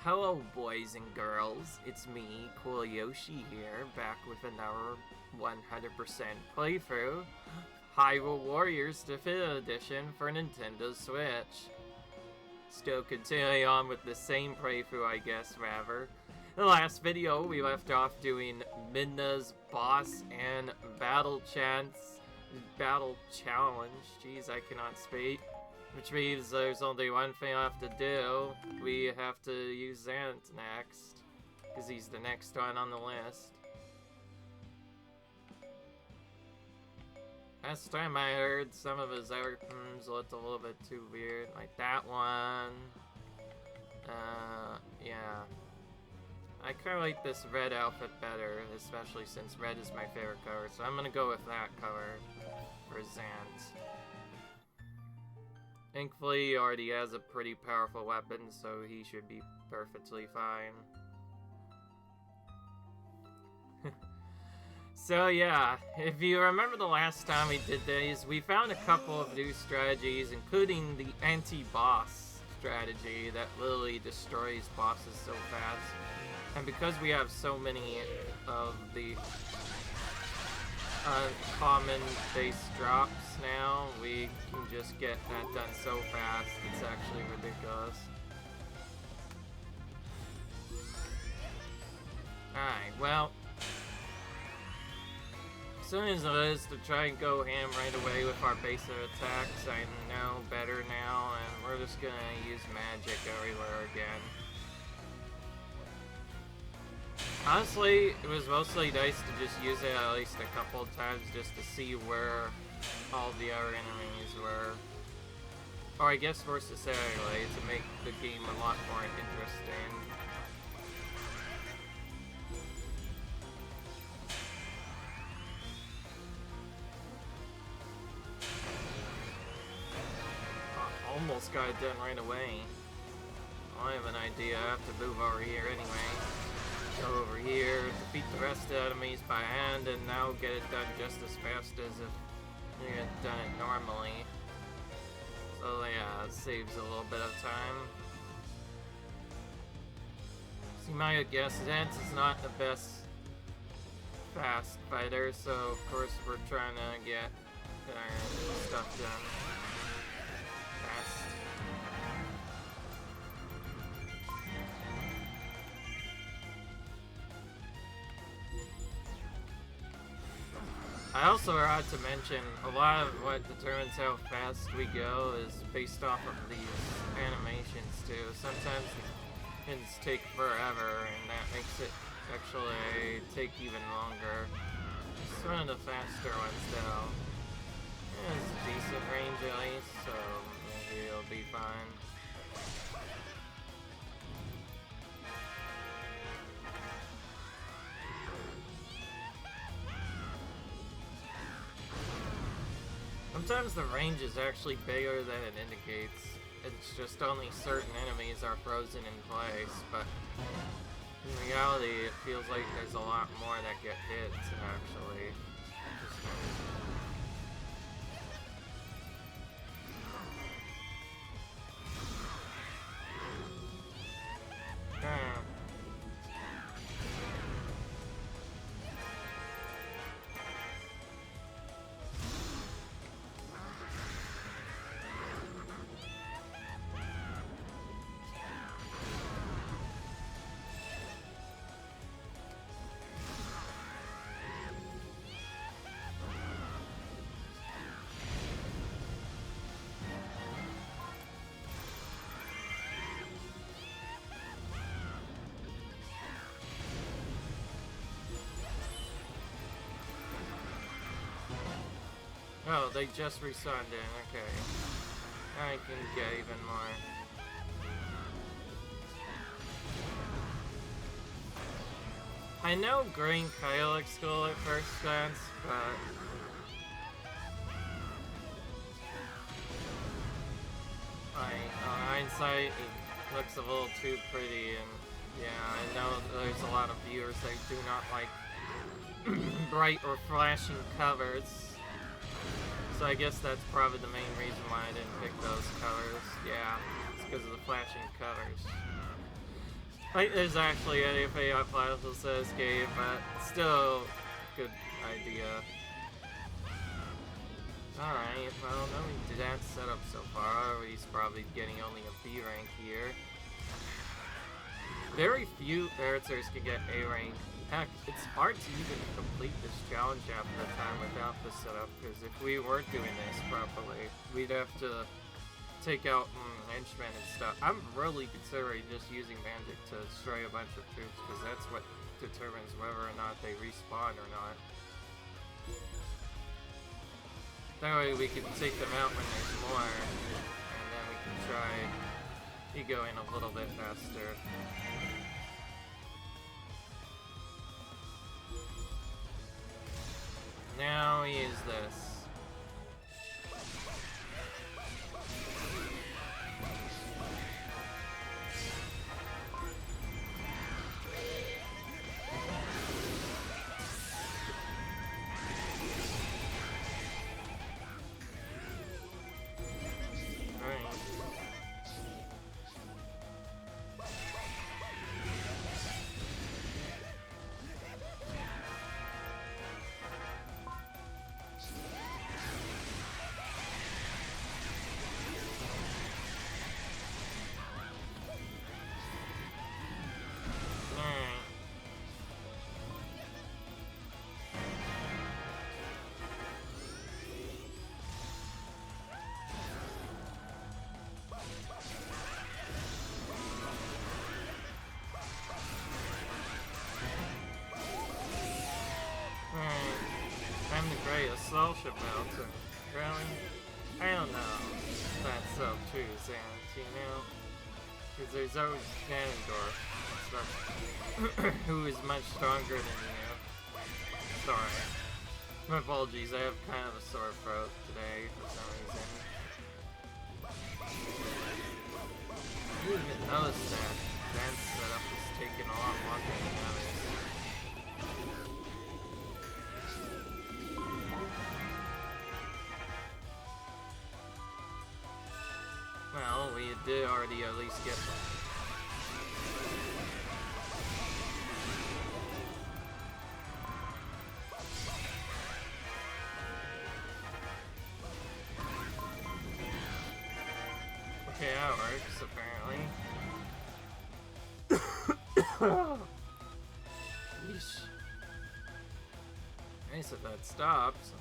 Hello boys and girls, it's me, Cool Yoshi here, back with another 100% playthrough, Hyrule Warriors Definitive Edition for Nintendo Switch. Still continuing on with the same playthrough, I guess, rather. In the last video, we left off doing Midna's boss and battle challenge. Jeez, I cannot speak. Which means there's only one thing left to do. We have to use Zant next, because he's the next one on the list. Last time I heard some of his items looked a little bit too weird, like that one. Yeah. I kind of like this red outfit better, especially since red is my favorite color, so I'm gonna go with that color for Zant. Thankfully, he already has a pretty powerful weapon, so he should be perfectly fine. So yeah, if you remember the last time we did these, we found a couple of new strategies, including the anti-boss strategy that literally destroys bosses so fast. And because we have so many of the common base drops now, we can just get that done so fast, it's actually ridiculous. Alright, well, as soon as it is to try and go ham right away with our basic attacks, I know better now, and we're just gonna use magic everywhere again. Honestly, it was mostly nice to just use it at least a couple of times just to see where all the other enemies were. Or I guess more necessarily to make the game a lot more interesting. Almost got it done right away. I have an idea. I have to move over here anyway. Go over here, defeat the rest of the enemies by hand, and now get it done just as fast as if you had done it normally. So yeah, it saves a little bit of time. So you might guess Zant is not the best fast fighter, so of course we're trying to get our stuff done fast. I also forgot to mention, a lot of what determines how fast we go is based off of these animations too. Sometimes things take forever, and that makes it actually take even longer. It's one of the faster ones though. It has a decent range at least, so maybe it'll be fine. Sometimes the range is actually bigger than it indicates. It's just only certain enemies are frozen in place, but in reality it feels like there's a lot more that get hit, actually. Oh, they just respawned in, okay. I can get even more. I know green kinda looks cool at first glance, but on hindsight, it looks a little too pretty, and yeah, I know there's a lot of viewers that do not like bright or flashing covers. So I guess that's probably the main reason why I didn't pick those colors. Yeah, it's because of the flashing colors. Like, there's actually anything on Final Fantasy game, but still, good idea. Alright, well, no Zant setup so far. He's probably getting only a B rank here. Very few characters can get A rank. Heck, it's hard to even complete this challenge half the time without this setup, because if we weren't doing this properly, we'd have to take out henchmen and stuff. I'm really considering just using magic to destroy a bunch of troops, because that's what determines whether or not they respawn or not. That way we can take them out when there's more, and then we can try egoing a little bit faster. Now we use this. Assault Mountain. Really? I don't know. That's so true, Zant, you know? Because there's always Ganon, who is much stronger than you. Sorry. My apologies, I have kind of a sore throat today for some reason. I didn't even notice that Zant's setup is taking a lot longer than others. Well, we did already at least get them. Okay, that works, apparently. Yeesh. Nice if that stops.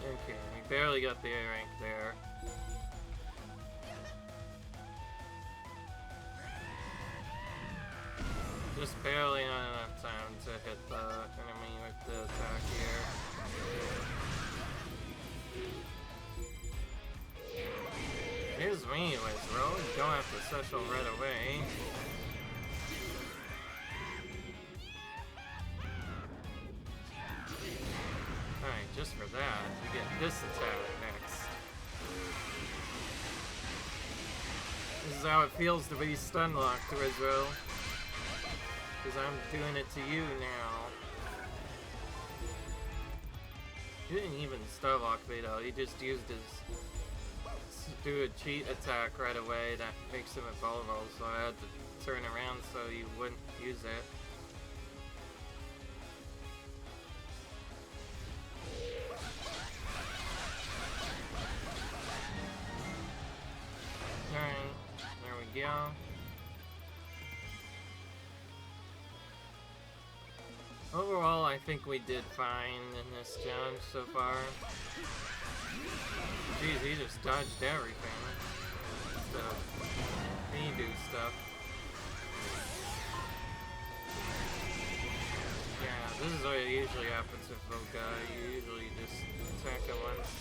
Okay, we barely got the A rank there. Just barely not enough time to hit the enemy with the attack here. Here's me, Wizro. You don't have to special right away. Alright, just for that, you get this attack next. This is how it feels to be stun locked, Wizro. Because I'm doing it to you now. He didn't even stun lock me though, he just used his do a cheat attack right away that makes him invulnerable, so I had to turn around so he wouldn't use it. Alright, there we go. Overall, I think we did fine in this challenge so far. Jeez, he just dodged everything. So, he do stuff. Yeah, this is what usually happens with Voga. You usually just attack him once.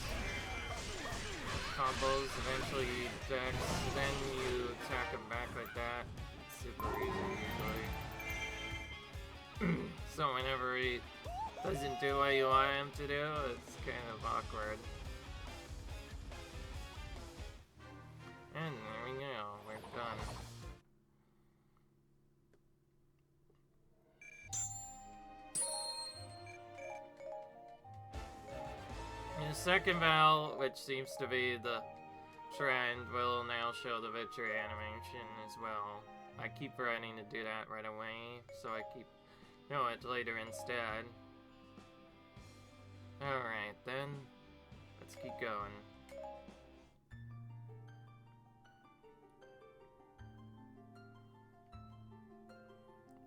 Combos, eventually he attacks, then you attack him back like that. It's super easy usually. So whenever he doesn't do what you want him to do, it's kind of awkward. And there we go, we're done. In the second battle, which seems to be the trend will now show the victory animation as well. I keep forgetting to do that right away, so I keep it later instead. Alright then, let's keep going.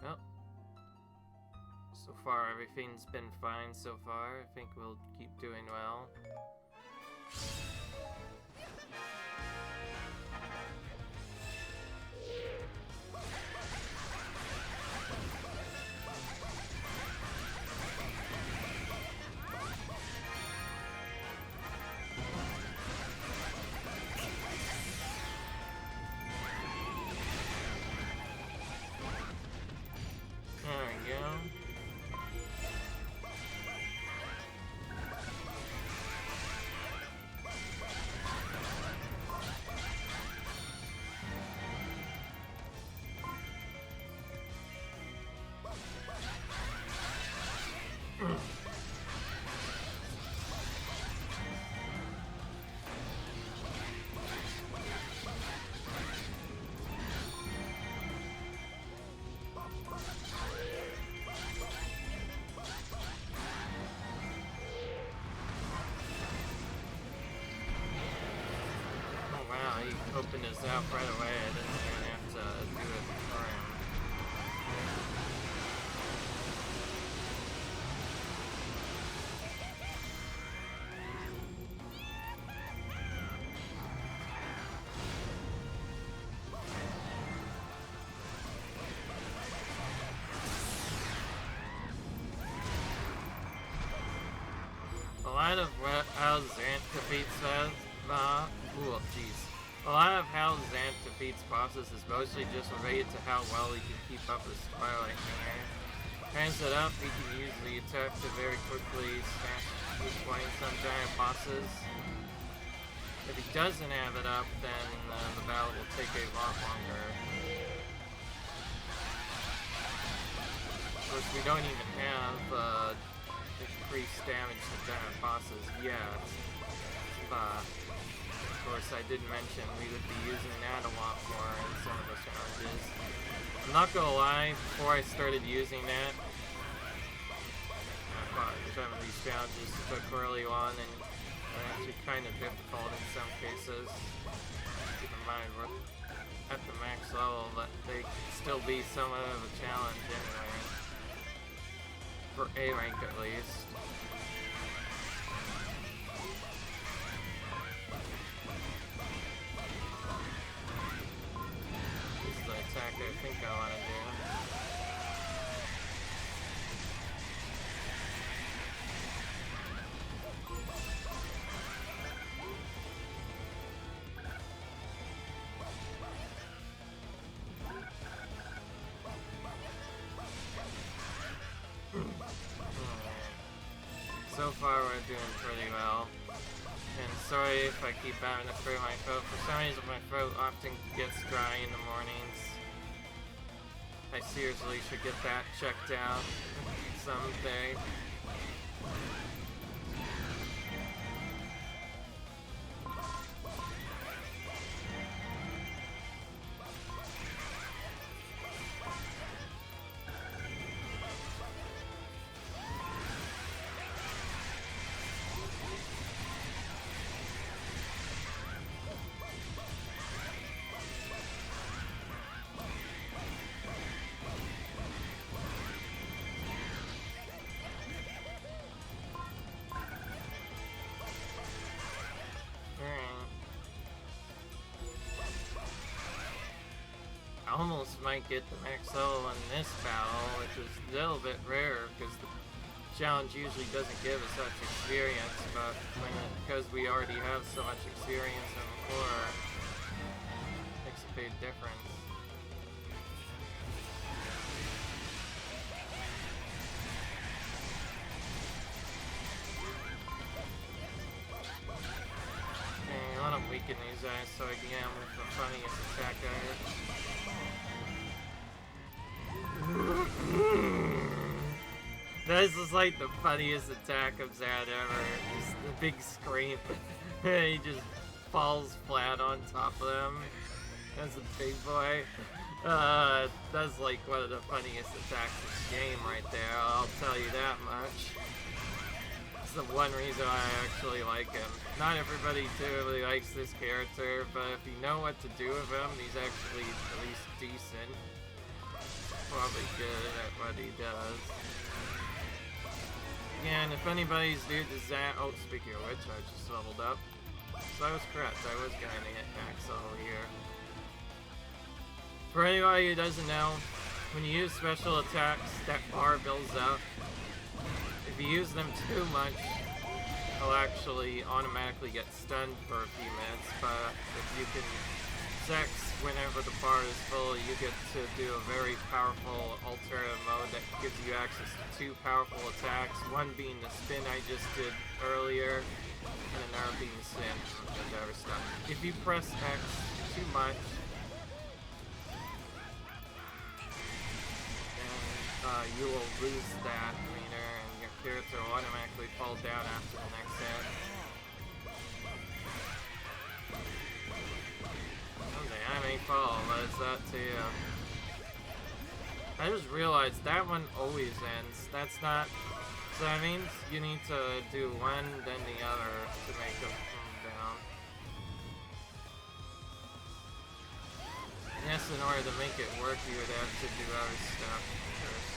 Well, so far everything's been fine so far. I think we'll keep doing well. Opened his out right away. I didn't even have to do it for him. A lot of how Zant defeats us. Ooh, jeez. A lot of how Zant defeats bosses is mostly just related to how well he can keep up his Twilight Hanger. Turns it up, he can use the attack to very quickly smash weak points on giant bosses. If he doesn't have it up, then the battle will take a lot longer. Of course, we don't even have increased damage to giant bosses yet. Of course, I did mention we would be using that a lot more in some of the challenges. I'm not gonna lie, before I started using that, I thought some of these challenges took early on and are actually kind of difficult in some cases. Keep in mind, we're at the max level, but they can still be somewhat of a challenge anyway. For A rank at least. I think I want to do. So far we're doing pretty well. And sorry if I keep having to clear my throat. For some reason my throat often gets dry in the mornings. I seriously should get that checked out someday. Almost might get the max level in this battle, which is a little bit rare because the challenge usually doesn't give us such experience, but because we already have so much experience in the floor, it makes a big difference. Okay, I want to weaken these guys so I can get them with the funniest attack ever. This is like the funniest attack of Zant ever. Just the big scream. He just falls flat on top of them as a big boy. That's like one of the funniest attacks in the game right there, I'll tell you that much. It's the one reason I actually like him. Not everybody typically likes this character, but if you know what to do with him, he's actually at least decent. Probably good at what he does. Again, if anybody's new to Zant, oh, speaking of which, I just leveled up. So I was correct, I was going to hit max level here. For anybody who doesn't know, when you use special attacks, that bar builds up. If you use them too much, you'll actually automatically get stunned for a few minutes, but if you can sex whenever the bar is full, you get to do a very powerful alternative mode that gives you access to two powerful attacks, one being the spin I just did earlier, and another being the spin and other stuff. If you press X too much, then you will lose that meter, and your character will automatically fall down after the next hit. I may fall, but it's that to you. I just realized that one always ends. That's not... So that means you need to do one, then the other to make them come down. Yes, in order to make it work, you would have to do other stuff first.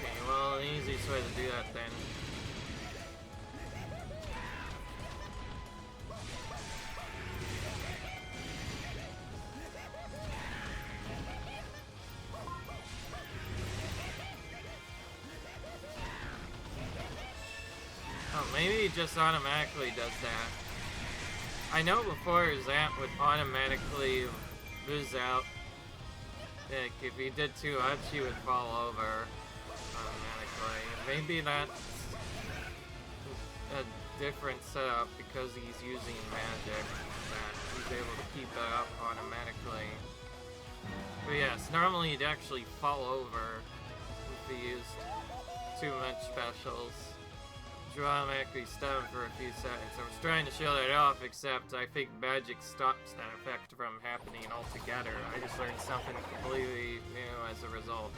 Okay, well, the easiest way to do that then. Maybe it just automatically does that. I know before Zant would automatically lose out. Like, if he did too much, he would fall over automatically. Maybe that's a different setup because he's using magic, that he's able to keep it up automatically. But yes, normally he'd actually fall over if he used too much specials. Automatically stun for a few seconds. I was trying to show that off, except I think magic stops that effect from happening altogether. I just learned something completely new as a result.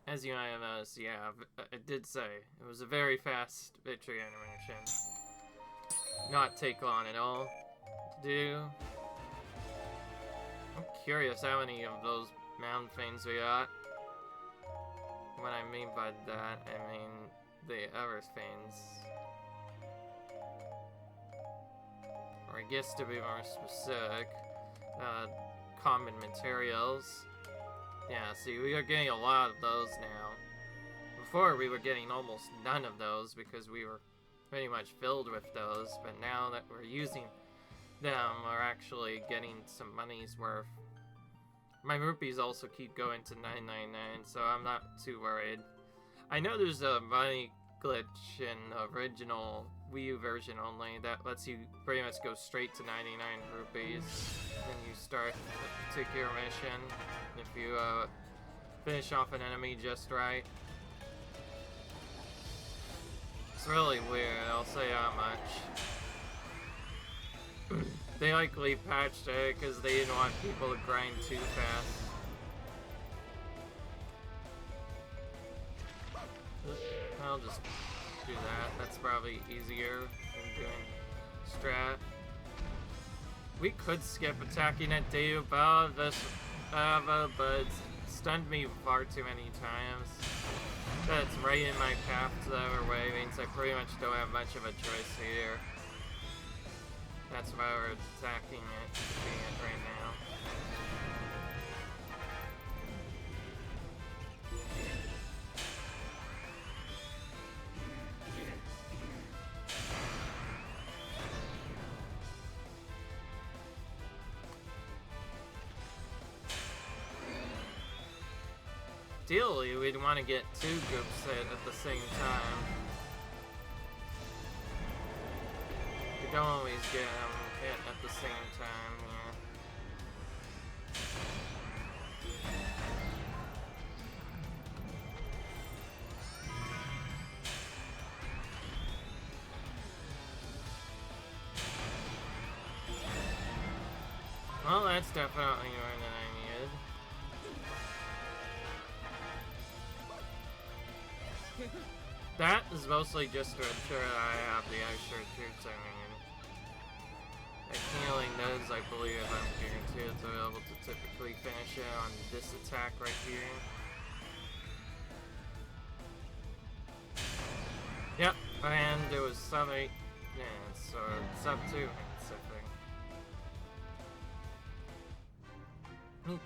As you might have noticed, yeah, I did say, it was a very fast victory animation. Not take long at all to do. I'm curious how many of those mountain things we got. What I mean by that, I mean the other things. Or I guess to be more specific, common materials. Yeah, see, we are getting a lot of those now. Before, we were getting almost none of those because we were pretty much filled with those, but now that we're using them, we're actually getting some money's worth. My rupees also keep going to 999, so I'm not too worried. I know there's a money glitch in the original Wii U version only that lets you pretty much go straight to 99 rupees when you start a particular mission, if you finish off an enemy just right. It's really weird, I'll say that much. They likely patched it because they didn't want people to grind too fast. I'll just do that. That's probably easier than doing strat. We could skip attacking at Deyu above this, but it's stunned me far too many times. That's right in my path to the other way, means I pretty much don't have much of a choice here. That's why we're attacking it, doing it right now. Ideally, we'd want to get two groups hit at the same time. We don't always get them hit at the same time here. that's definitely more than I needed. That is mostly just to ensure that I have the extra troops I need. And healing those, I believe I'm guaranteed to be able to typically finish it on this attack right here. Yep, and it was sub 8, yeah, so sub 2 hits, I think.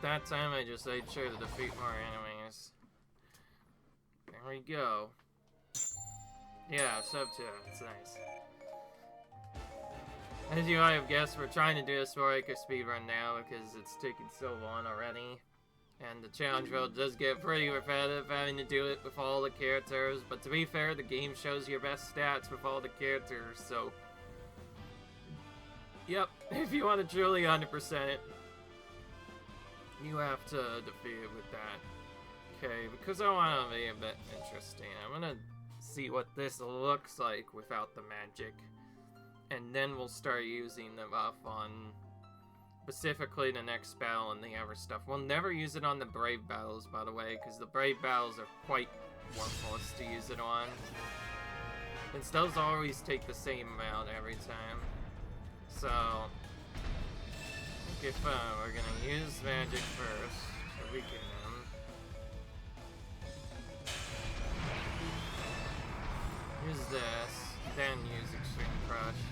That time I just made sure to defeat more enemies. There we go. Yeah, sub 2, that's nice. As you might have guessed, we're trying to do a 4-acre speedrun now because it's taken so long already. And the challenge world does get pretty repetitive having to do it with all the characters, but to be fair, the game shows your best stats with all the characters, so... Yep, if you want to truly 100% it, you have to defeat it with that. Okay, because I want to be a bit interesting, I'm gonna see what this looks like without the magic. And then we'll start using the buff on specifically the next battle and the other stuff. We'll never use it on the brave battles, by the way, because the brave battles are quite worthless to use it on. Since those always take the same amount every time. So, okay, fine, we're gonna use magic first, so we can use this, then use Extreme Crush.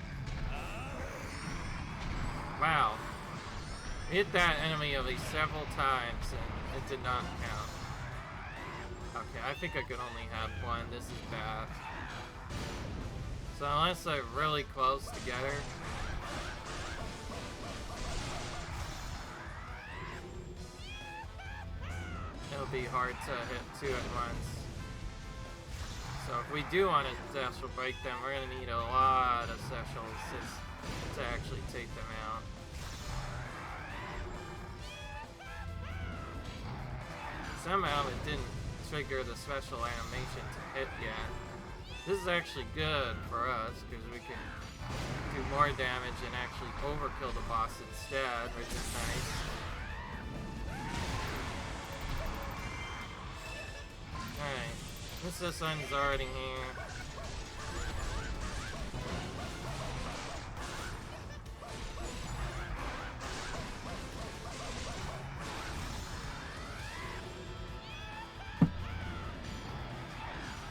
Wow. Hit that enemy at least several times and it did not count. Okay, I think I could only have one. This is bad. So unless they're really close together. It'll be hard to hit two at once. So if we do want to special break them, we're going to need a lot of specials to actually take them out. Somehow it didn't trigger the special animation to hit yet. This is actually good for us, because we can do more damage and actually overkill the boss instead, which is nice. Alright, since this one's already here.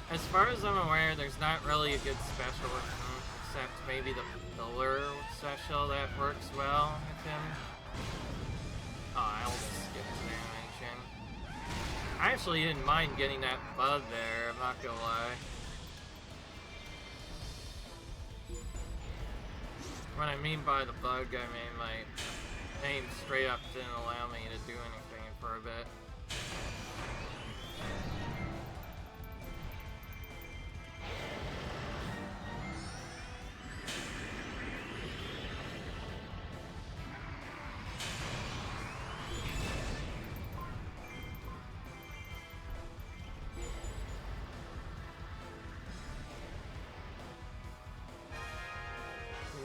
As far as I'm aware, there's not really a good special with him, except maybe the lure special that works well with him. Oh, I almost skipped an animation. I actually didn't mind getting that bug there, I'm not gonna lie. What I mean by the bug, I mean my aim straight up didn't allow me to do anything for a bit.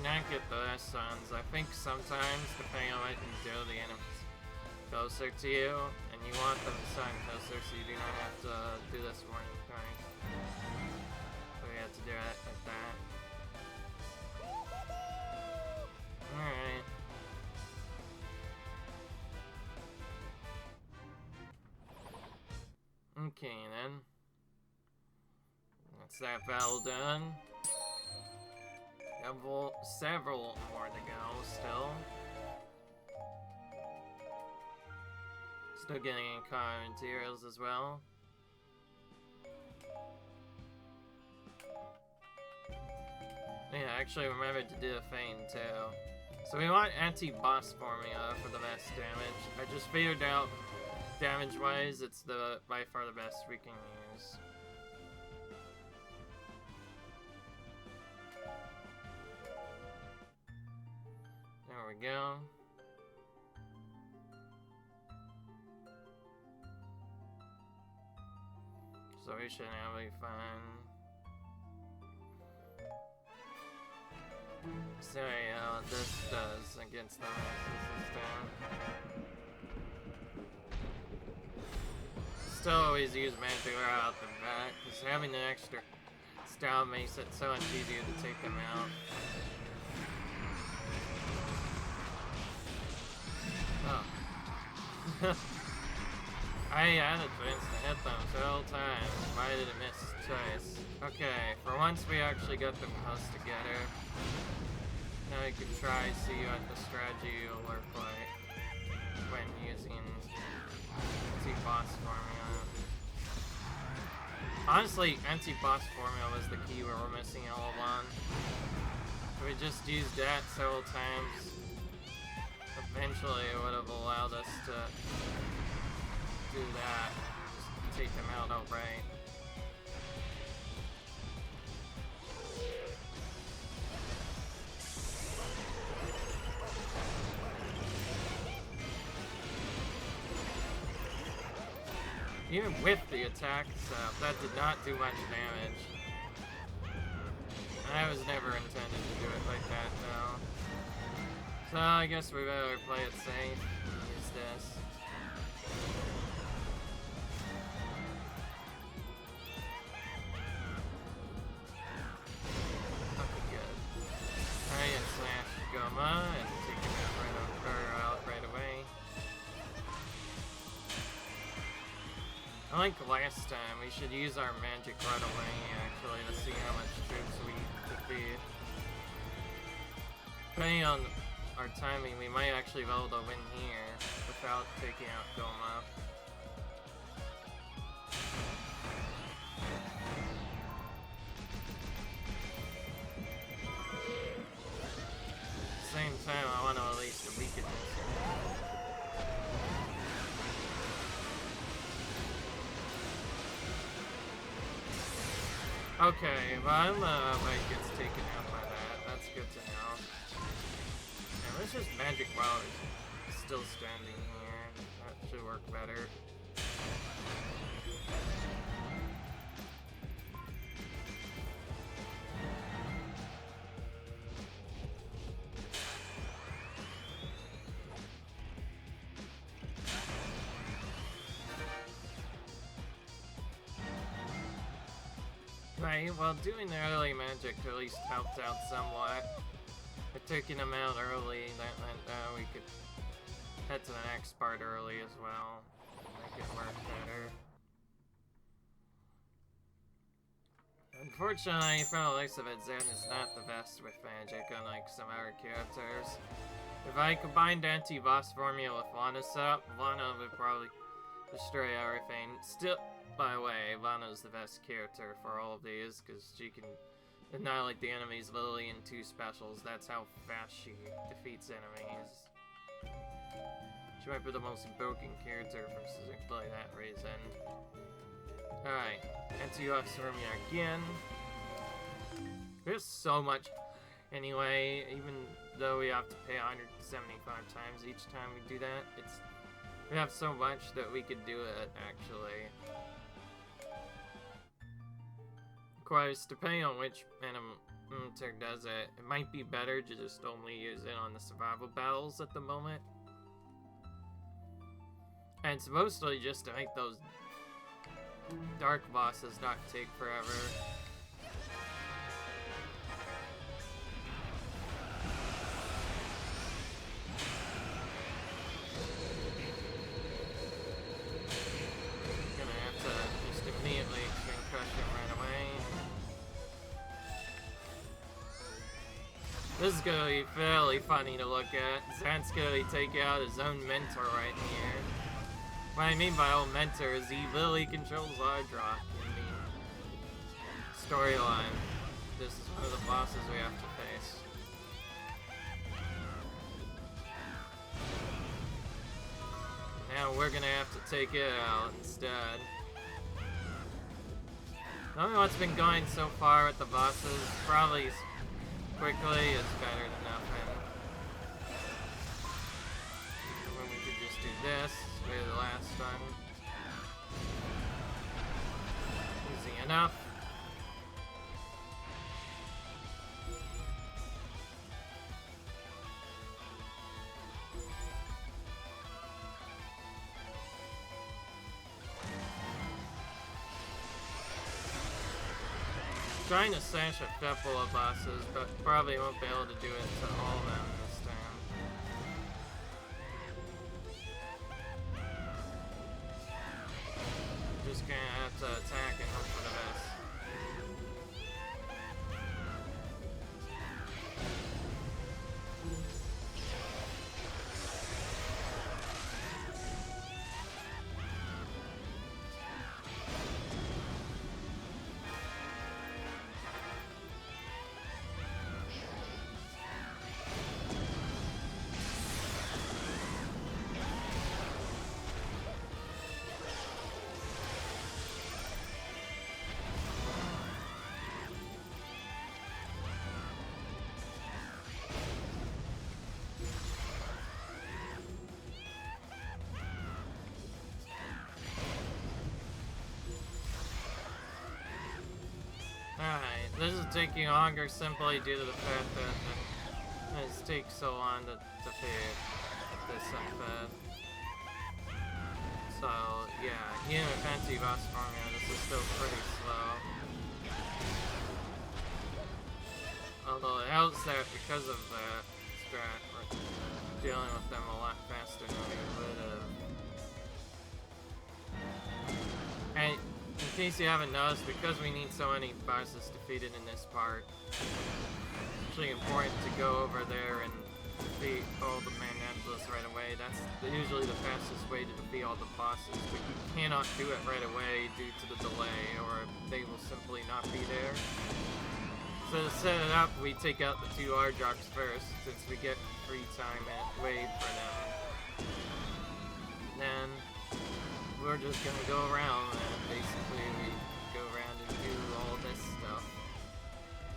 Not get the best ones. I think sometimes, depending on what you do, the enemy's closer to you, and you want them to stand closer so you do not have to do this one twice. So we have to do it like that. Alright. Okay then. That's that battle done. Several more to go, still. Still getting in common materials as well. Yeah, I actually remembered to do a feign too. So we want anti-boss formula for the best damage. I just figured out, damage-wise, it's by far the best we can use. There we go. So we should now be fine. So yeah, what this does against the maxes is down. Still always use magic right out the back, because having an extra style makes it so much easier to take them out. Oh. I had a chance to hit them several times. Why did it miss twice? Okay, for once we actually got them close together. Now we can try see what the strategy will work like when using anti-boss formula. Honestly, anti-boss formula was the key we were missing all along. If we just used that several times, eventually it would have allowed us to do that. Just take them out outright. Even with the attack stuff, that did not do much damage. I was never intended to do it like that, though. So I guess we better play it safe and use this. Okay, good. Alright, and slash Goma and take him out right away. Like last time, we should use our magic right away, actually, to see how much troops we defeat. Depending on our timing, we might actually be able to win here without taking out Goma. At the same time, I want to at least weaken this. Okay, well, like, gets taken out by that. That's good to know. And let's just magic while it's still standing here. That should work better. Right, well, doing the early magic at least helped out somewhat. But taking them out early, that meant we could head to the next part early as well. Make it work better. Unfortunately, from the looks of it, Zant is not the best with magic, unlike some other characters. If I combined anti-boss formula with Vana's up, Vana would probably destroy everything. Still, by the way, Vana's the best character for all of these, because she can annihilate the enemies literally in 2 specials. That's how fast she defeats enemies. She might be the most broken character for simply that reason. Alright, anti-boss formula again. There's so much. Anyway, even though we have to pay 175 times each time we do that, we have so much that we could do it, actually. Of course, depending on which Mentor does it, it might be better to just only use it on the survival battles at the moment. And it's mostly just to make those dark bosses not take forever. This is gonna be fairly funny to look at. Zant's gonna take out his own mentor right here. What I mean by own mentor is he literally controls Ardrock in the storyline. This is one of the bosses we have to face. Now we're gonna have to take it out instead. Knowing what's been going so far with the bosses, probably quickly is better than nothing. When we could just do this, maybe the last one. Easy enough. trying to smash a couple of bosses, but probably won't be able to do it to all of them this time. Just gonna have to attack and hope for the best. Alright, this is taking longer simply due to the fact that it takes so long to defeat this unfed. So, yeah, even with anti-boss formula, this is still pretty slow. Although it helps that because of that strat, we're dealing with them a lot faster than we would have. And in case you haven't noticed, because we need so many bosses defeated in this part, it's actually important to go over there and defeat all the Manandlas right away. That's usually the fastest way to defeat all the bosses, but you cannot do it right away due to the delay, or they will simply not be there. So to set it up, we take out the 2 Ardrox first, since we get free time and wait for them. Then we're just gonna go around, and basically we go around and do all this stuff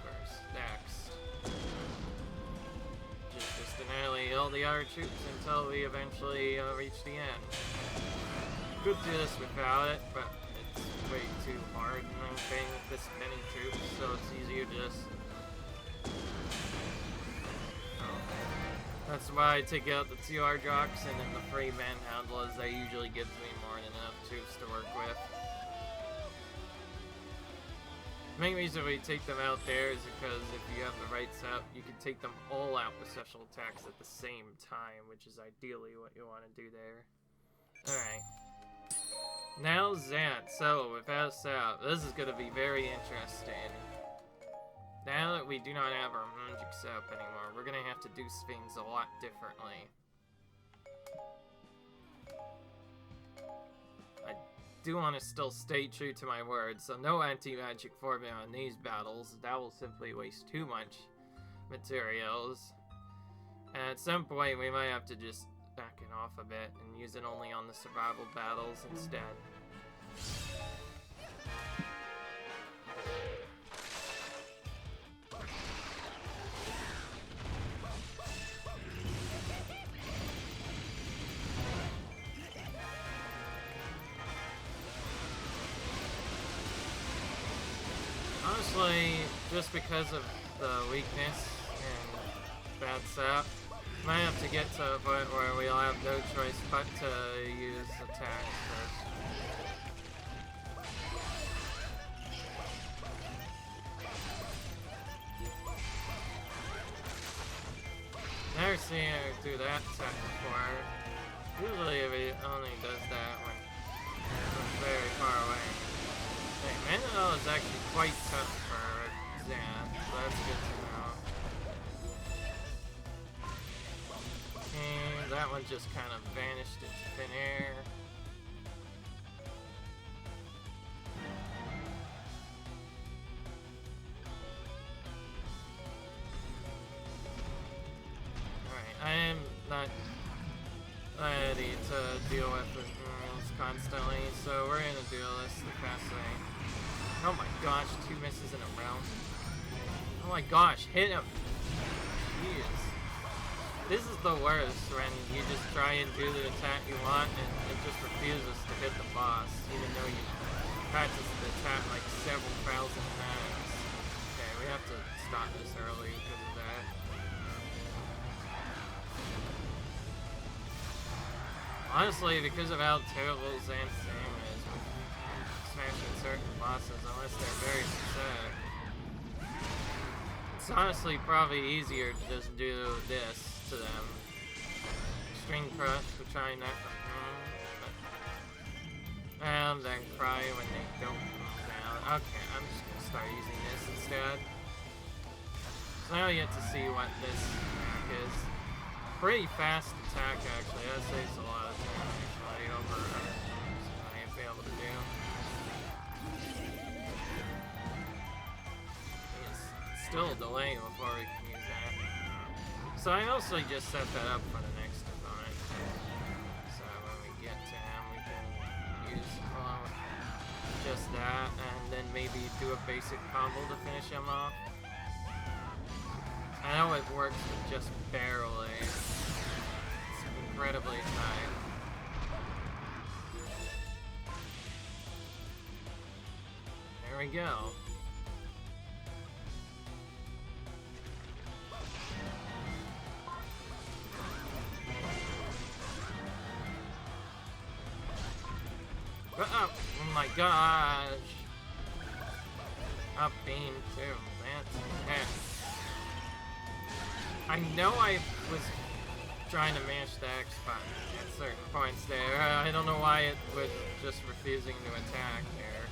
first, next. Just annihilate all the other troops until we eventually reach the end. Could do this without it, but it's way too hard and I'm playing with this many troops, so it's easier to just... That's why I take out the 2 Ardrox and then the free Manhandlas. That usually gives me more than enough troops to work with. The main reason we take them out there is because if you have the right setup, you can take them all out with special attacks at the same time, which is ideally what you want to do there. Alright. Now Zant. So, without setup, this is going to be very interesting. Now that we do not have our magic setup anymore, we're gonna have to do things a lot differently. I do want to still stay true to my word, so no anti-magic formula in these battles. That will simply waste too much materials. And at some point, we might have to just back it off a bit and use it only on the survival battles instead. Honestly, just because of the weakness and bad setup, might have to get to a point where we'll have no choice but to use attacks first. Never seen her do that attack before. Usually it only does that when it's very far away. Hey, Manuel is actually quite tough for Zant, so that's good to know. And that one just kind of vanished into thin air. Alright, I am not ready to deal with the rules constantly, so we're gonna do this the fast way. Oh my gosh, 2 misses in a row. Oh my gosh, hit him! Jeez. This is the worst when you just try and do the attack you want and it just refuses to hit the boss, even though you practiced the attack like several thousand times. Okay, we have to stop this early because of that. Honestly, because of how terrible Zant's aim is with smashing certain bosses, unless they're very pathetic, It's honestly probably easier to just do this to them. String crush to try not to... and then cry when they don't come down. Okay, I'm just gonna start using this instead. So now we get to see what this attack is. Pretty fast attack actually, that saves a lot of time actually over I might be able to do. It's still a delay before we can use that. So I mostly just set that up for the next opponent. So when we get to him we can use just that and then maybe do a basic combo to finish him off. I know it works, but just barely. It's incredibly tight. There we go. Oh my gosh! Up beam too. That's okay. I know I was trying to mash the X button at certain points there. I don't know why it was just refusing to attack there.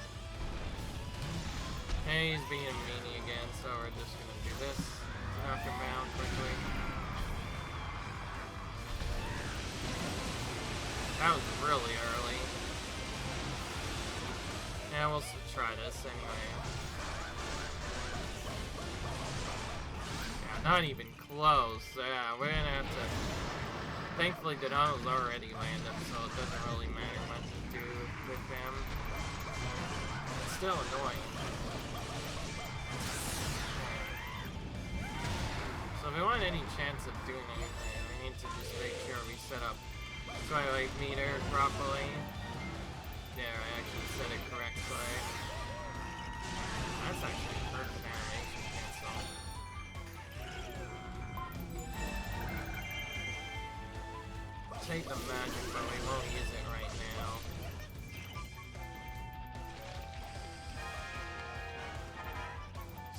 Hey, he's being a meanie again, so we're just gonna do this. Knock him down quickly. That was really early. Yeah, we'll try this anyway. Yeah, not even close. Yeah, we're gonna have to... Thankfully, Ganon's already landed, so it doesn't really matter what to do with them. It's still annoying. So if we want any chance of doing anything, we need to just make sure we set up Twilight Meter properly. There, I actually set it correctly. That's actually a perfect animation cancel. Take the magic, but we won't use it right now.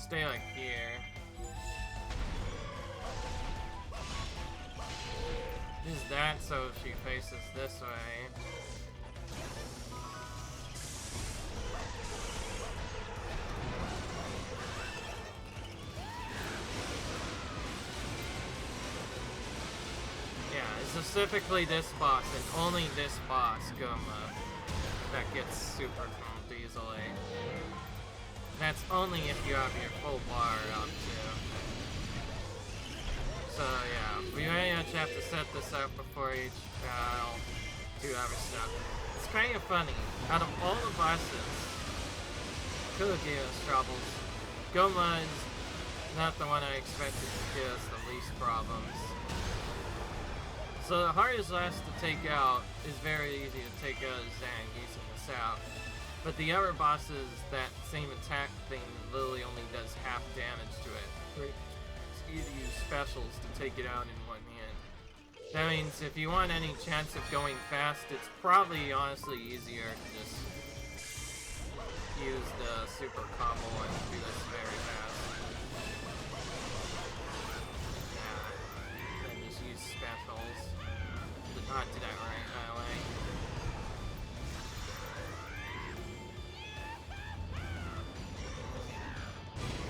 Stay like here. Use that so she faces this way. Specifically this boss, and only this boss, Goma, that gets super pumped easily. That's only if you have your full bar up too. So yeah, we very much have to set this up before each battle, do other stuff. It's kind of funny, out of all the bosses, Cucco gave us troubles. Goma is not the one I expected to give us the least problems. So the hardest boss to take out is very easy to take out Zant using this out. But the other bosses, that same attack thing literally only does half damage to it. It's easy to use specials to take it out in one hand. That means if you want any chance of going fast, it's probably honestly easier to just use the super combo and do this very fast. Yeah, then just use specials. Did not do that right, by the way.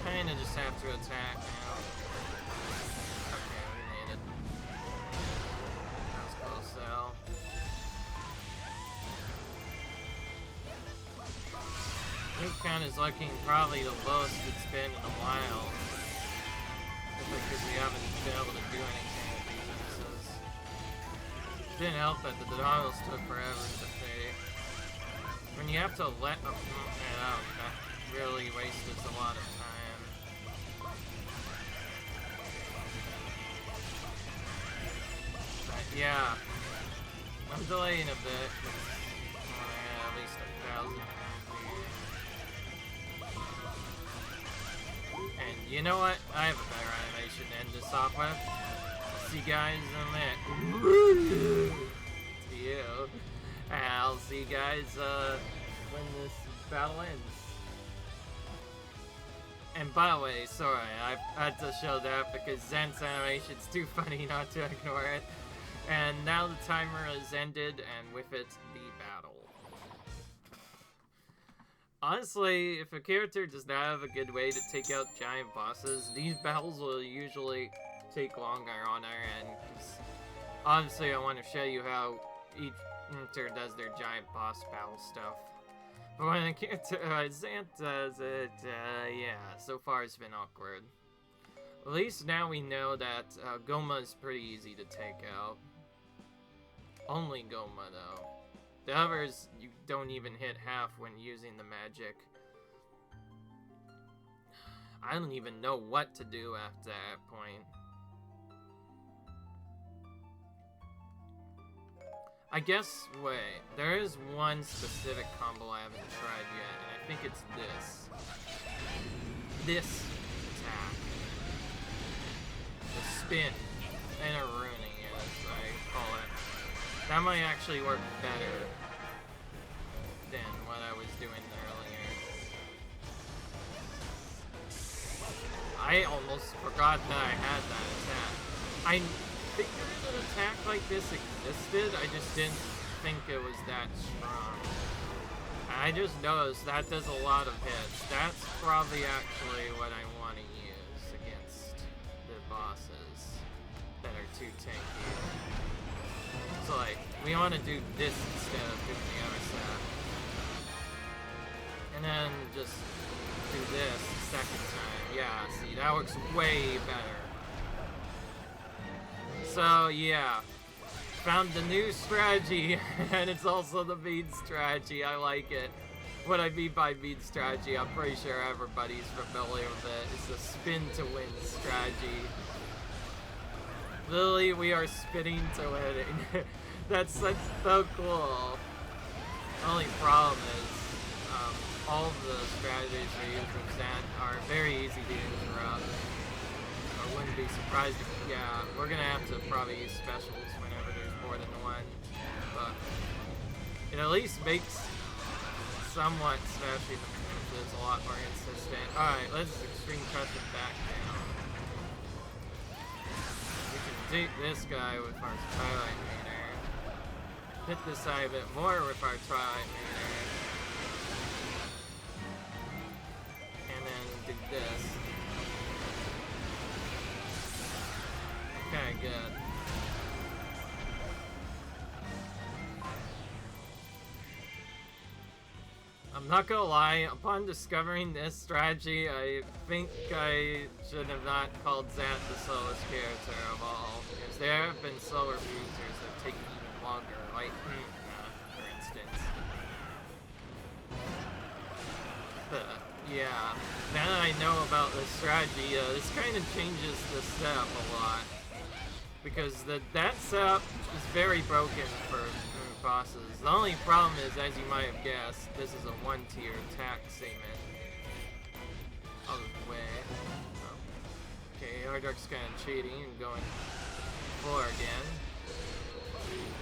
Kinda just have to attack now. Okay, we made it. That was close though. This count is looking probably the lowest it's been in a while. Because we haven't been able to do anything with these instances. Didn't help that the Donalds took forever to pay. When you have to let them head out, that really wastes a lot of time. But yeah, I'm delaying a bit. At least 1,000. And you know what? I have a better animation to end this off with. See you guys in a minute. To you. I'll see you guys when this battle ends. And by the way, sorry, I had to show that because Zant's animation's too funny not to ignore it. And now the timer has ended, and with it, the battle. Honestly, if a character does not have a good way to take out giant bosses, these battles will usually take longer on our end. 'Cause obviously, I want to show you how each character does their giant boss battle stuff. But when a character, Zant does it, yeah, so far it's been awkward. At least now we know that Goma is pretty easy to take out. Only Goma, though. The others, you don't even hit half when using the magic. I don't even know what to do after that point. I guess, wait, there is one specific combo I haven't tried yet, and I think it's this. This attack. The spin. And a ruining, as I call it. That might actually work better than what I was doing earlier. I almost forgot that I had that attack. I figured an attack like this existed, I just didn't think it was that strong. I just noticed that does a lot of hits. That's probably actually what I want to use against the bosses that are too tanky. So like, we want to do this instead of doing the other side. And then just do this the second time. Yeah, see, that works way better. So yeah, found the new strategy, and it's also the bead strategy. I like it. What I mean by bead strategy, I'm pretty sure everybody's familiar with it. It's the spin to win strategy. Literally, we are spinning to winning. That's so cool. The only problem is, all of the strategies we use with Zant are very easy to interrupt. I wouldn't be surprised if, yeah, we're gonna have to probably use specials whenever there's more than one. But it at least makes somewhat smashing the moves a lot more consistent. Alright, let's extreme press it back down. We can take this guy with our Twilight Meter. Hit this side a bit more with our Twilight Meter. And then do this. Okay, good. I'm not gonna lie, upon discovering this strategy, I think I should have not called Zant the slowest character of all, because there have been slower features that have taken even longer, like for instance. Yeah, now that I know about this strategy, this kind of changes the setup a lot. Because that setup is very broken for bosses. The only problem is, as you might have guessed, this is a 1-tier attack segment. Out of the way. Oh. Okay, Hardark's kind of cheating and going floor again. Ooh,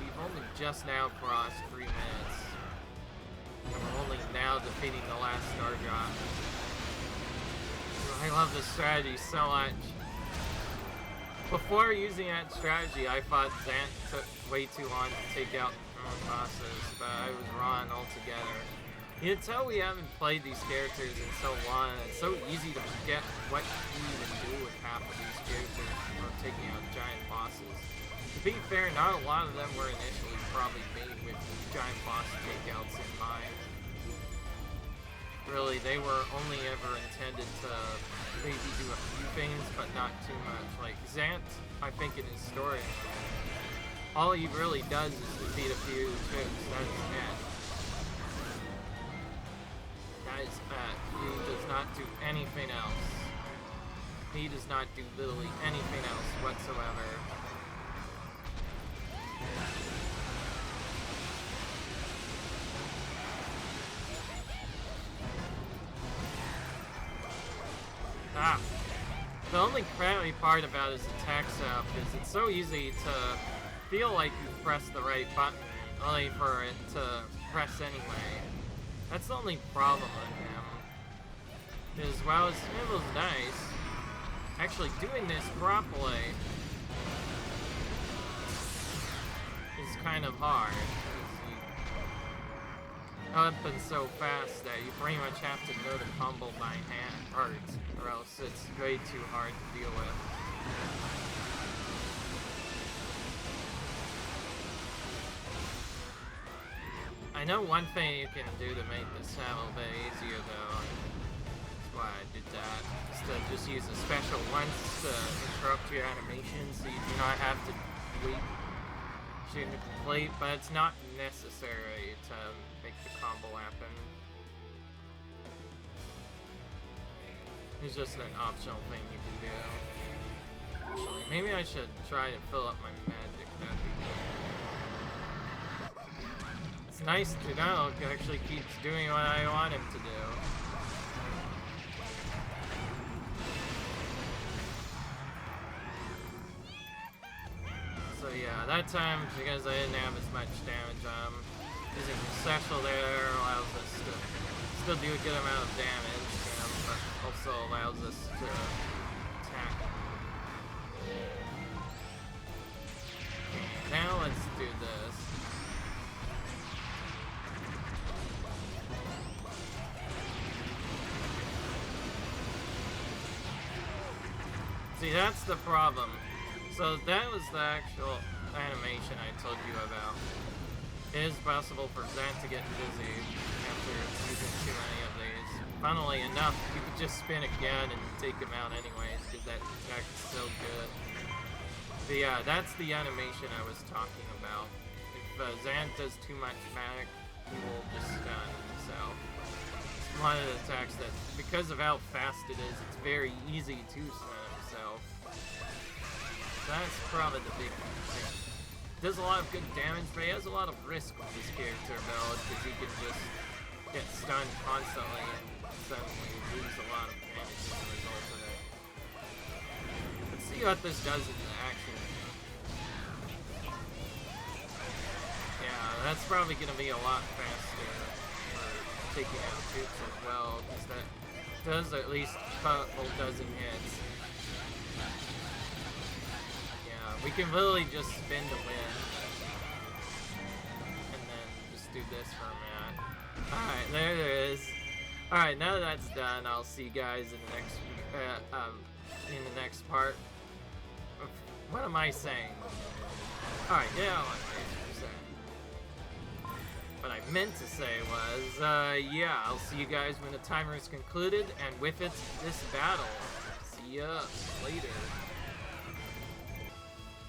we've only just now crossed 3 minutes. And we're only now defeating the last star drop. Ooh, I love this strategy so much. Before using that strategy, I thought Zant took way too long to take out bosses, but I was wrong altogether. You can tell we haven't played these characters in so long, and it's so easy to forget what you even do with half of these characters before taking out giant bosses. To be fair, not a lot of them were initially probably made with giant boss takeouts in mind. Really, they were only ever intended to maybe do a few things, but not too much. Like Zant, I think in his story, all he really does is defeat a few troops. That is it. That is it. He does not do anything else. He does not do literally anything else whatsoever. Ah. The only crappy part about his attack setup is it's so easy to feel like you press the right button, only for it to press anyway. That's the only problem with him. Because while it feels nice, actually doing this properly is kind of hard. Up and so fast that you pretty much have to know the combo by heart, or else it's way too hard to deal with. I know one thing you can do to make this a little bit easier though, and that's why I did that, is to just use a special once to interrupt your animation so you do not have to wait to complete, but it's not necessary to make the combo happen. It's just an optional thing you can do. Actually, maybe I should try to fill up my magic. That'd be good. It's nice to know it actually keeps doing what I want him to do. So yeah, that time, because I didn't have as much damage, using the special there allows us to still do a good amount of damage, but also allows us to attack. Now let's do this. See, that's the problem. So that was the actual animation I told you about. It is possible for Zant to get busy after using too many of these. Funnily enough, you could just spin again and take him out anyways, because that attack is so good. But yeah, that's the animation I was talking about. If Zant does too much magic, he will just stun himself. It's one of the attacks that, because of how fast it is, it's very easy to stun himself. That's probably the big thing. Does a lot of good damage, but he has a lot of risk with his character build, because he can just get stunned constantly and suddenly lose a lot of damage as a result of it. Let's see what this does in action. Yeah, that's probably going to be a lot faster for taking out troops as well, because that does at least a couple dozen hits. We can literally just spin to win. And then just do this for a minute. Alright, there it is. Alright, now that that's done, I'll see you guys in the next part. What am I saying? Alright, yeah, what I meant to say was, yeah, I'll see you guys when the timer is concluded, and with it, this battle. See ya later.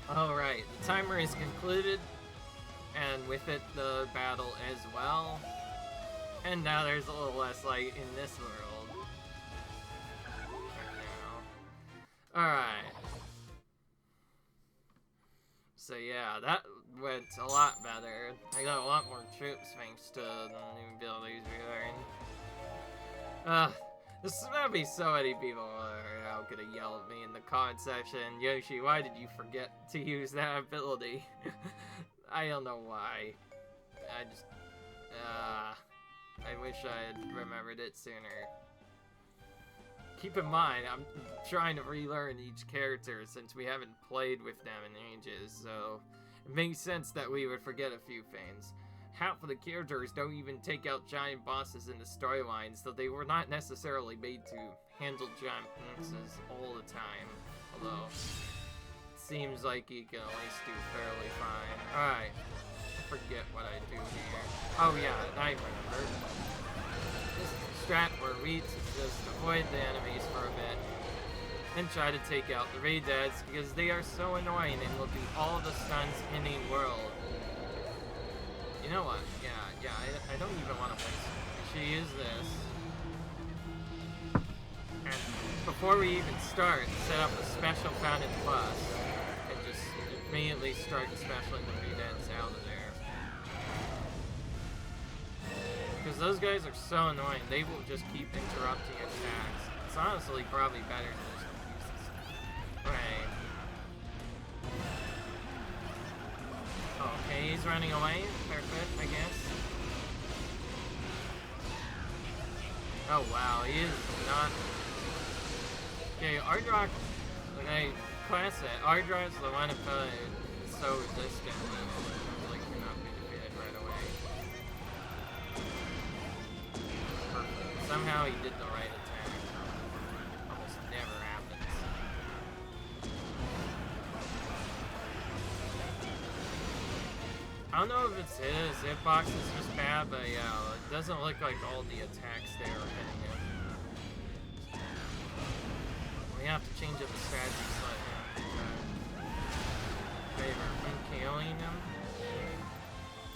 Alright, the timer is concluded, and with it the battle as well. And now there's a little less light in this world. Right now. Alright. So yeah, that went a lot better. I got a lot more troops thanks to the new abilities we learned. There's gonna be so many people who are gonna yell at me in the comment section. Yoshi, why did you forget to use that ability? I don't know why. I wish I had remembered it sooner. Keep in mind, I'm trying to relearn each character since we haven't played with them in ages, so it makes sense that we would forget a few things. Half of the characters don't even take out giant bosses in the storylines, so they were not necessarily made to handle giant bosses all the time. Although, it seems like you can at least do fairly fine. Alright, I forget what I do here. Oh yeah, I remember. This strat where we just avoid the enemies for a bit, and try to take out the raid dads, because they are so annoying and will do all the stuns in the world. You know what? Yeah, I don't even want to play. She use this. And before we even start, set up a special fountain plus. And just immediately start specialing the redens out of there. Because those guys are so annoying, they will just keep interrupting attacks. It's honestly probably better than just use this. Right. Okay, he's running away. Perfect, I guess. Oh wow, he is not... Okay, Ardrock, when I class it, Ardrock's the one that is so resistant. Like, you're not going to defeat it right away. Perfect. Somehow he did the right attack. Almost never happens. I don't know if it's his hitbox is just bad, but yeah, it doesn't look like all the attacks there are hitting him. We have to change up the strategy slightly. Favor him killing him.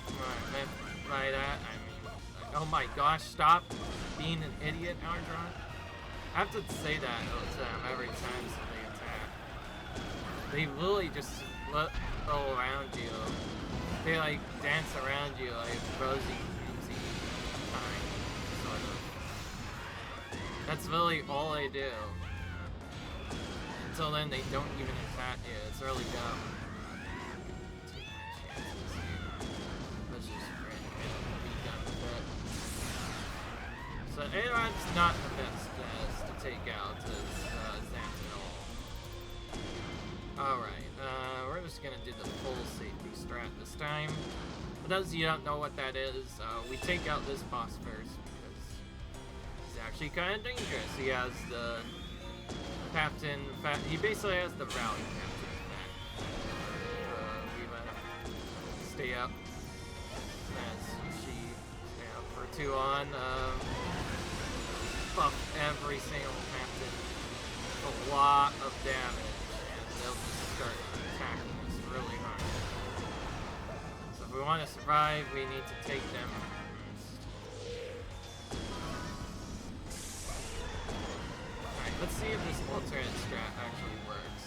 Alright, by that, I mean, oh my gosh, stop being an idiot, Ardrock. I have to say that to them every time somebody attack. They literally just roll around you. They like dance around you like rosy time, sort of. That's really all they do. Until then, they don't even attack you. It's really dumb. Take my chances here. Let's just be done with it. So Aaron's not the best to take out as Zant at all. Alright, we're just gonna do the full safety strat this time. For those of you who don't know what that is, we take out this boss first because he's actually kind of dangerous. He has the captain, he basically has the rally captain effect. We let him stay up as she stay up for too long. Buff every single captain a lot of damage, and they'll just start attacking us really hard. So if we want to survive, we need to take them first. Alright, let's see if this alternate strat actually works.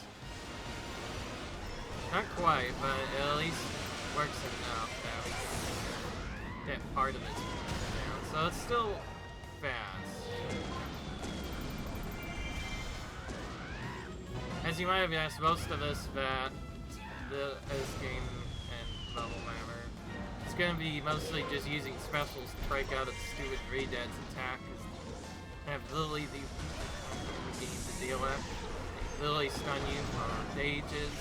Not quite, but it at least works enough that we can get part of this down. So it's still fast. As you might have guessed, most of this game and level whatever, it's gonna be mostly just using specials to break out of the stupid Redead's attack, because they have literally the game to deal with. They literally stun you for ages,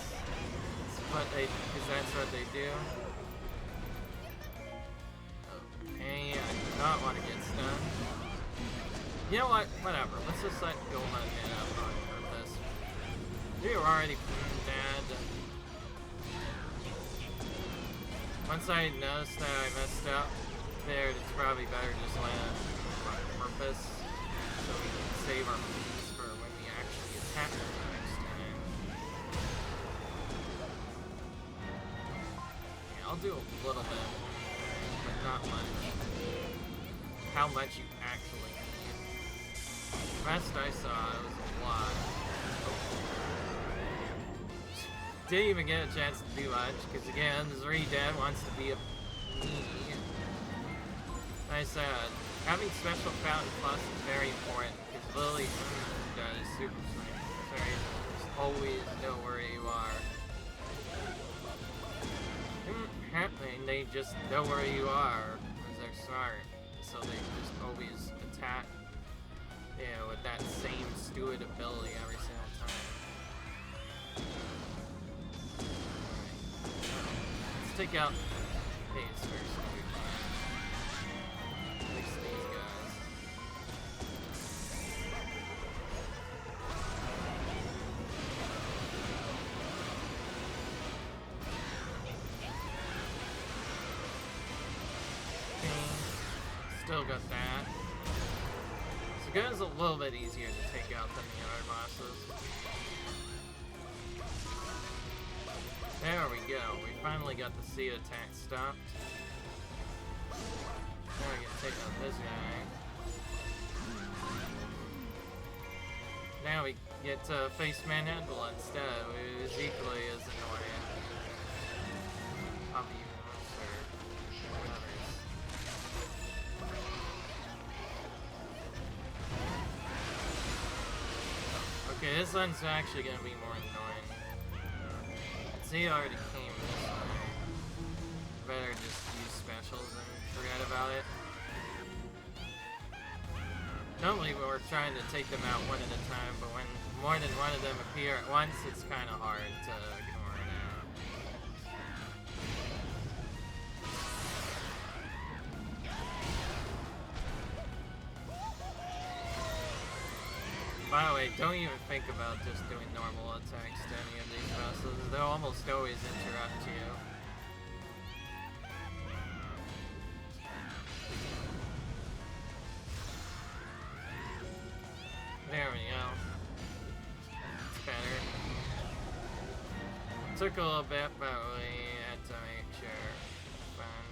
because that's what they do. Okay, I do not want to get stunned. You know what? Whatever. Let's just let Ganon get up on purpose. We were already bad. Once I noticed that I messed up there, it's probably better just let it on purpose so we can save our moves for when we actually attack them next time. Yeah, I'll do a little bit, but not much. How much you actually need. Last I saw, it was a lot. Didn't even get a chance to do much, because again, Redead wants to be a me. Like I said, having special fountain plus is very important, because Lily does super strength. Sorry, just always know where you are. Happening, they just know where you are, because they're smart, so they just always attack, you know, with that same stupid ability every single time. Take out these first. At least these guys. Okay. Still got that. So Ganon is a little bit easier to take out than the other bosses. There we go. We finally got the sea attack stopped. Now we can take out this guy. Now we get to face Manhandle instead, which is equally as annoying. Probably even worse for others. Okay, this one's actually gonna be more annoying. He already came this way. Better just use specials and forget about it. Normally we're trying to take them out one at a time, but when more than one of them appear at once, it's kind of hard to ignore that. By the way, don't even think about just doing normal attacks to any of these bosses. They'll almost always interrupt you. There we go. It's better. Took a little bit, but we had to make sure. Fun.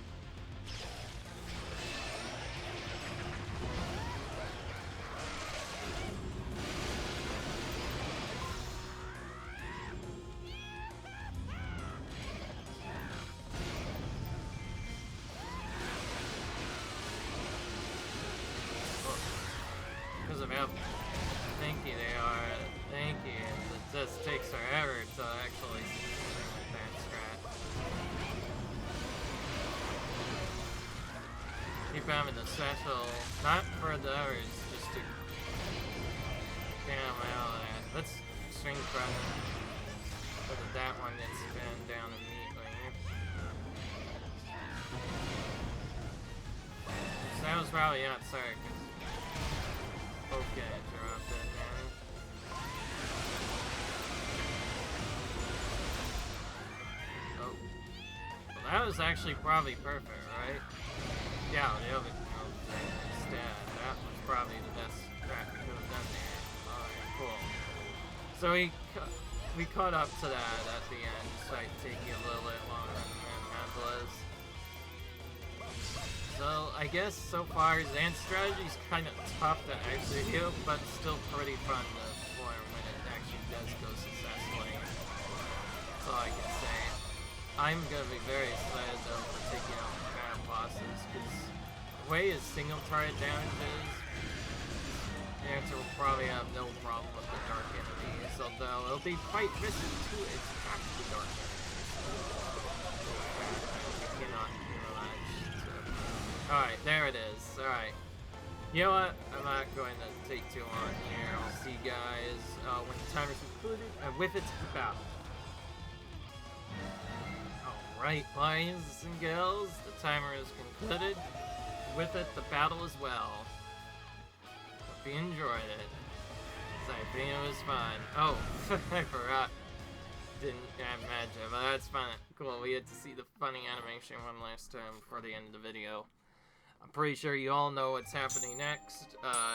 Because of how thanky they are, thanky, and it just takes forever to actually something like that scratch. Keep having the special, not for the others, just to get them out of that. Let's swing from so that one gets spin down immediately. So that was probably outside. Okay, drop it now. Oh. Well, that was actually probably perfect, right? Yeah, the other instead. That was probably the best crap we could have done there. Alright, cool. So we caught up to that at the end, despite taking a little bit longer than that was. So, I guess so far, Zant's strategy is kind of tough to execute, but still pretty fun to perform when it actually does go successfully. That's all I can say. I'm gonna be very excited though for taking out the bad bosses, because the way his single target damage is, the answer will probably have no problem with the dark enemies, although it'll be quite risky to attack the dark enemies. You cannot Alright, there it is. Alright. You know what? I'm not going to take too long here. I'll see you guys when the timer's concluded and with its battle. Alright, boys and girls, the timer is concluded. With it, the battle as well. Hope you enjoyed it. I think it was fun. Oh, I forgot. Didn't have magic, but that's fine. Cool, we had to see the funny animation one last time before the end of the video. I'm pretty sure you all know what's happening next.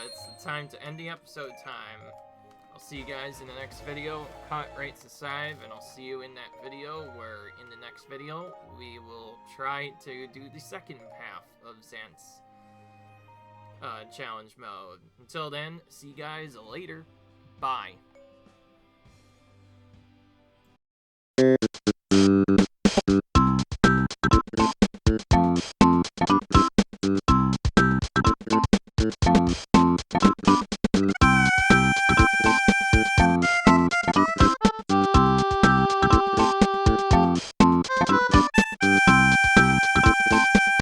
It's the time to end the episode time. I'll see you guys in the next video. Cut rates aside, and I'll see you in that video where in the next video we will try to do the second half of Zant's challenge mode. Until then, see you guys later. Bye.